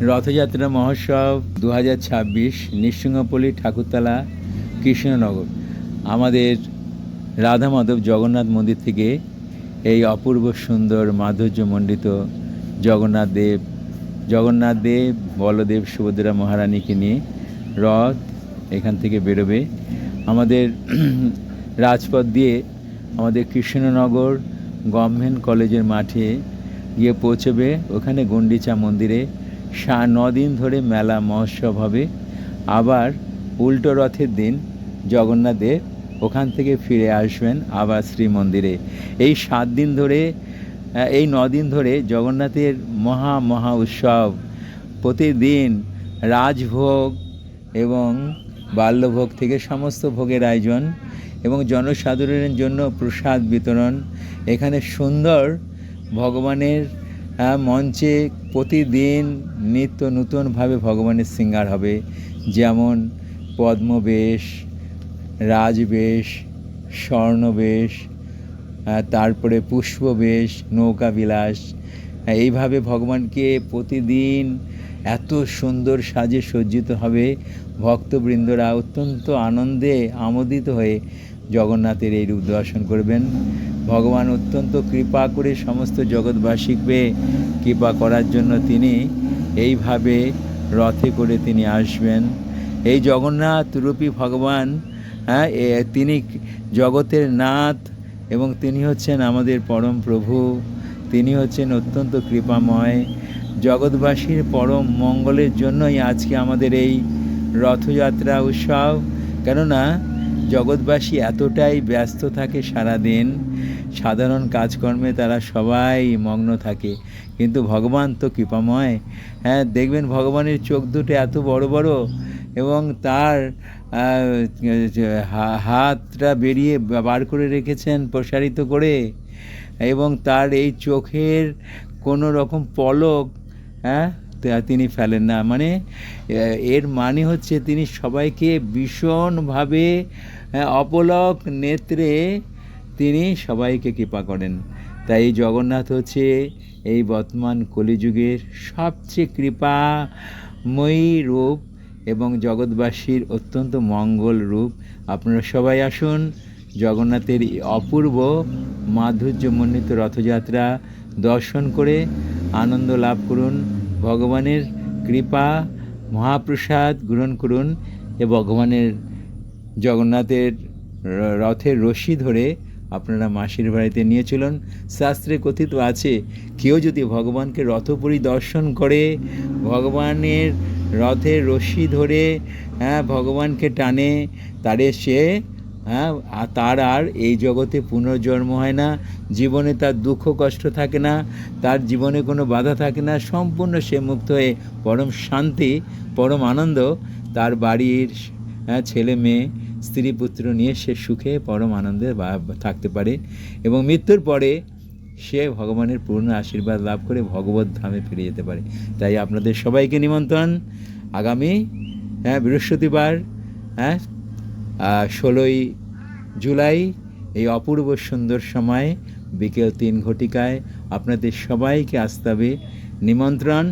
রথযাত্রা মহোৎসব 2026 নৃসিংহপল্লী ঠাকুরতলা কৃষ্ণনগর। আমাদের রাধা মাধব জগন্নাথ মন্দির থেকে এই অপূর্ব সুন্দর মাধুর্যমণ্ডিত জগন্নাথ দেব বলদেব সুভদ্রা মহারানীকে নিয়ে রথ এখান থেকে বেরোবে। আমাদের রাজপথ দিয়ে আমাদের কৃষ্ণনগর গভর্নমেন্ট কলেজের মাঠে গিয়ে পৌঁছবে। ওখানে গুন্ডিচা মন্দিরে 9 দিন ধরে মেলা মহোৎসব হবে। আবার উল্টো রথের দিন জগন্নাথ দেব ওখান থেকে ফিরে আসবেন আবার শ্রীমন্দিরে। এই 7 দিন ধরে, এই 9 দিন ধরে জগন্নাথের মহা উৎসব। প্রতিদিন রাজভোগ এবং বাল্যভোগ থেকে সমস্ত ভোগের আয়োজন এবং জনসাধারণের জন্য প্রসাদ বিতরণ। এখানে সুন্দর ভগবানের মঞ্চে প্রতিদিন নিত্য নূতনভাবে ভগবানের শৃঙ্গার হবে, যেমন পদ্মবেশ, রাজবেশ, স্বর্ণবেশ, তারপরে পুষ্পবেশ, নৌকাবিলাস। এইভাবে ভগবানকে প্রতিদিন এত সুন্দর সাজে সজ্জিত হবে। ভক্তবৃন্দরা অত্যন্ত আনন্দে আমোদিত হয়ে জগন্নাথের এই রূপ দর্শন করবেন। ভগবান অত্যন্ত কৃপা করে সমস্ত জগৎবাসীকে কৃপা করার জন্য তিনি এইভাবে রথে করে তিনি আসবেন। এই জগন্নাথ রূপী ভগবান, তিনি জগতের নাথ এবং তিনি হচ্ছেন আমাদের পরম প্রভু। তিনি হচ্ছেন অত্যন্ত কৃপাময়। জগৎবাসীর পরম মঙ্গলের জন্যই আজকে আমাদের এই রথযাত্রা উৎসব। কেননা জগৎবাসী এতটাই ব্যস্ত থাকে সারাদিন, সাধারণ কাজকর্মে তারা সবাই মগ্ন থাকে, কিন্তু ভগবান তো কৃপাময়। দেখবেন ভগবানের চোখ দুটো এত বড় বড় এবং তার হাতটা বেরিয়ে বার করে রেখেছেন প্রসারিত করে, এবং তার এই চোখের কোনো রকম পলক তিনি ফেলেন না। মানে এর মানে হচ্ছে তিনি সবাইকে ভীষণভাবে অপলক নেত্রে তিনি সবাইকে কৃপা করেন। তাই এই জগন্নাথ হচ্ছে এই বর্তমান কলিযুগের সবচেয়ে কৃপাময়ী রূপ এবং জগৎবাসীর অত্যন্ত মঙ্গল রূপ। আপনারা সবাই আসুন, জগন্নাথের অপূর্ব মাধুর্যমণ্ডিত রথযাত্রা দর্শন করে আনন্দ লাভ করুন। ভগবানের কৃপা মহাপ্রসাদ গ্রহণ করুন এবং ভগবানের জগন্নাথের রথের রশি ধরে আপনারা মাসির বাড়িতে নিয়ে চলুন। শাস্ত্রে কথিত আছে, কেউ যদি ভগবানকে রথ পরিদর্শন করে, ভগবানের রথের রশি ধরে ভগবানকে টানে, তার আর এই জগতে পুনর্জন্ম হয় না। জীবনে তার দুঃখ কষ্ট থাকে না, তার জীবনে কোনো বাধা থাকে না। সম্পূর্ণ সে মুক্ত হয়ে পরম শান্তি, পরম আনন্দ, তার বাড়ির ছেলে মেয়ে স্ত্রী পুত্র নিয়ে সে সুখে পরম আনন্দে থাকতে পারে এবং মৃত্যুর পরে সে ভগবানের পূর্ণ আশীর্বাদ লাভ করে ভগবত ধামে ফিরে যেতে পারে। তাই আপনাদের সবাইকে নিমন্ত্রণ আগামী বৃহস্পতিবার 16ই জুলাই এই অপূর্ব সুন্দর সময় বিকেল 3 ঘটিকায় আপনাদের সবাইকে আসতে হবে। নিমন্ত্রণ।